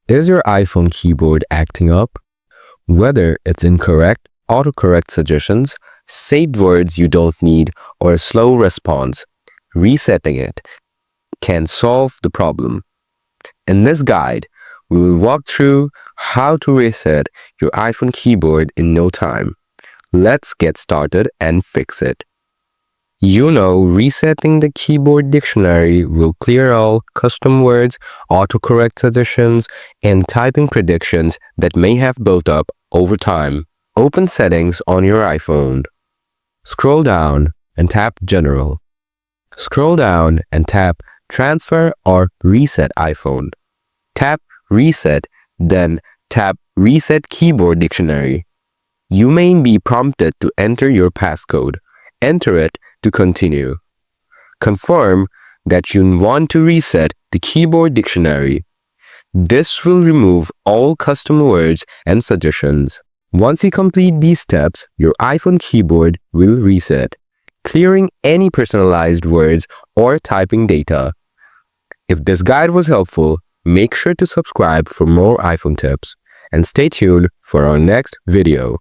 Is your iPhone keyboard acting up? Whether it's incorrect, autocorrect suggestions, saved words you don't need, or a slow response, resetting it can solve the problem. In this guide, we will walk through how to reset your iPhone keyboard in no time. Let's get started and fix it. Resetting the keyboard dictionary will clear all custom words, autocorrect suggestions, and typing predictions that may have built up over time. Open Settings on your iPhone. Scroll down and tap General. Scroll down and tap Transfer or Reset iPhone. Tap Reset, then tap Reset Keyboard Dictionary. You may be prompted to enter your passcode. Enter it to continue. Confirm that you want to reset the keyboard dictionary. This will remove all custom words and suggestions. Once you complete these steps, your iPhone keyboard will reset, clearing any personalized words or typing data. If this guide was helpful, make sure to subscribe for more iPhone tips and stay tuned for our next video.